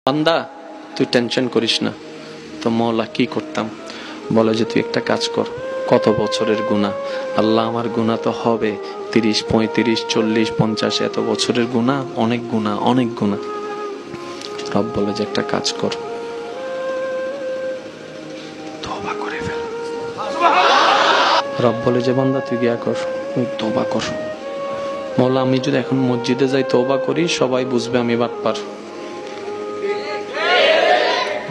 বান্দা তুই টেনশন করিস না। তো মওলা কি করতাম? বলে যে তুই একটা কাজ কর, কত বছরের গুনাহ, আল্লাহ আমার গুনাহ তো হবে 30, 35, 40, 50, এত বছরের গুনাহ, অনেক গুনাহ, অনেক গুনাহ। রব বলে যে একটা কাজ কর, তওবা করে ফেল। রব বলে যে বান্দা তুই গিয়া কর, তওবা কর। মওলা আমি যদি এখন মসজিদে যাই তওবা করি, সবাই বুঝবে আমি বাটপার,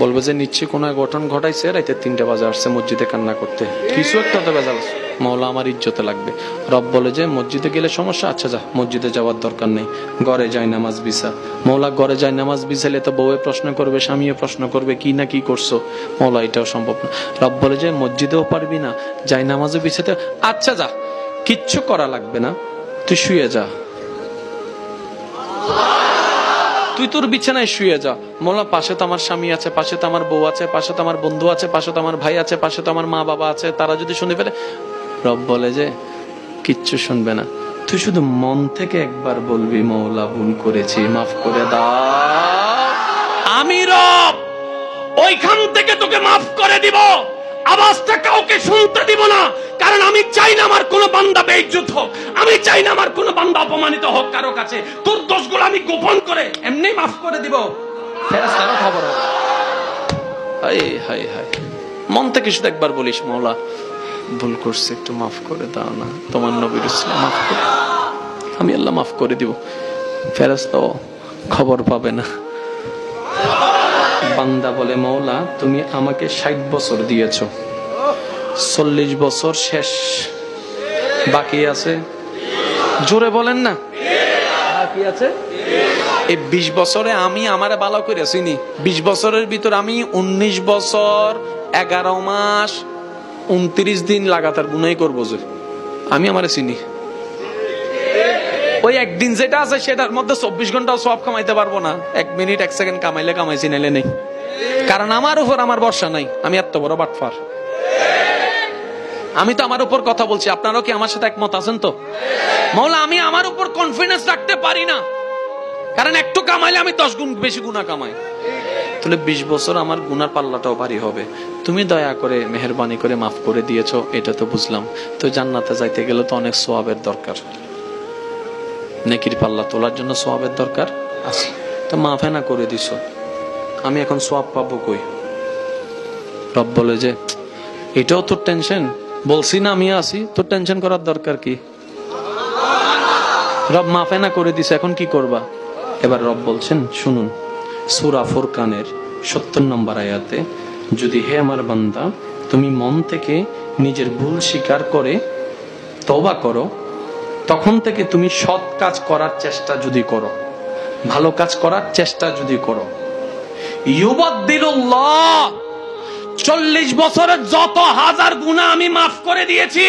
বলবে যে নিশ্চয়ই কোন ঘটন ঘটাইছে, রাইতে 3টা বাজে আসছে মসজিদে কান্না করতে, কিছু একটা তো বেজাল আছে। মওলা আমার ইজ্জতে লাগবে। রব বলে যে মসজিদে গেলে সমস্যা, আচ্ছা যা, মসজিদে যাওয়ার দরকার নেই, ঘরে যাই নামাজ বিছা। মওলা ঘরে যাই নামাজ বিছাইলে তো বউয়ে প্রশ্ন করবে, স্বামীও প্রশ্ন করবে, কি না কি করছো। মওলা এটাও সম্ভব না। রব বলে যে মসজিদেও পারবি না, যাই নামাজও বিছাতে, আচ্ছা যা, কিচ্ছু করা লাগবে না, তুই শুয়ে যা, তুই তোর বিছানায় শুয়ে যা। মওলা পাশে তো আমার স্বামী আছে, পাশে তো আমার বউ আছে, পাশে তো আমার বন্ধু আছে, পাশে তো আমার ভাই আছে, পাশে তো আমার মা বাবা আছে, তারা যদি শুনে ফেলে। রব বলে যে কিচ্ছু শুনবে না, তুই শুধু মন থেকে একবার বলবি মওলা ভুল করেছি, মাফ করে দাও, আমি রব ওইখান থেকে তোকে মাফ করে দিব। আওয়াজটা কাউকে শুনতে দিব না, কারণ আমি চাই না আমার কোন বান্দা বেইজ্জত হোক, আমি চাই না আমার কোন বান্দা অপমানিত হোক কারো কাছে। তোর দোষগুলো আমি গোপন করে এমনি মাফ করে দিব, ফেরেশতারা খবর হবে। হায় হায় হায়, মন থেকে শুধু একবার বলিস মওলা ভুল করছে, একটু মাফ করে দাও না, তোমার নবীর ইসলাম মাফ করে, আমি আল্লাহ মাফ করে দিব। ফেরেশতাও খবর পাবে না। বান্দা বলে মওলা তুমি আমাকে 60 বছর দিয়েছো, 40 বছর শেষ, বাকি আছে, জোরে বলেন না, বাকি আছে। এই 20 বছরে আমি আমারে ভালো করে চিনি, 20 বছরের ভিতর আমি 19 বছর 11 মাস 29 দিন লাগাতার গুনাহ করবো, যে আমি আমারে চিনি। ওই একদিন যেটা আছে সেটার মধ্যে 24 ঘন্টাও সওয়াব কামাইতে পারবো না, 1 মিনিট 1 সেকেন্ড কামাইলে কামাইছি, নাইলে নেই, কারণ আমার উপর আমার ভরসা নাই, আমি এত বড় বাটপার। আমি তো আমার উপর কথা বলছি, আপনারাও কি আমার সাথে একমত আছেন? তো মওলা আমি আমার উপর কনফিডেন্স রাখতে পারি না, কারণ একটু কামাইলে আমি 10 গুণ বেশি গুনাহ কামাই। তাহলে 20 বছর আমার গুনার পাল্লাটাও ভারী হবে, তুমি দয়া করে মেহেরবানি করে মাফ করে দিয়েছো, এটা তো বুঝলাম। তো জান্নাতে যাইতে গেলে তো অনেক সওয়াবের দরকার, নেকির পাল্লা তোলার জন্য সওয়াবের দরকার আছে, তো মাফ না করে দিছো, আমি এখন সওয়াব পাবো কই? রব বলে যে এটাও তোর টেনশন, বলছি না আমি আছি, তোর টেনশন করার দরকার কি? রব মাফ না করে দিছে, এখন কি করবা? এবার রব বলছেন শুনুন, সূরা ফুরকানের 70 নম্বর আয়াতে, যদি হে আমার বান্দা তুমি মন থেকে নিজের ভুল স্বীকার করে তওবা করো, তখন থেকে তুমি সৎ কাজ করার চেষ্টা যদি করো, ভালো কাজ করার চেষ্টা যদি করো, ইউবাদদিলুল্লাহ 40 বছরের যত হাজার গুনাহ আমি মাফ করে দিয়েছি,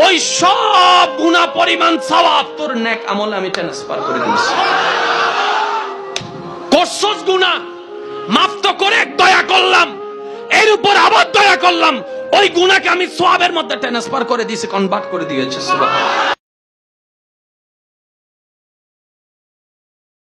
ওই সব গুনাহ পরিমাণ সওয়াব তোর নেক আমলে আমি ট্রান্সফার করে দিয়েছি। করছস গুনাহ, মাফ তো করে দয়া করলাম, এর উপর আবার দয়া করলাম, ওই গুনাহকে আমি সওয়াবের মধ্যে ট্রান্সফার করে দিয়েছি, কনভার্ট করে দিয়েছি। সুবহানাল্লাহ।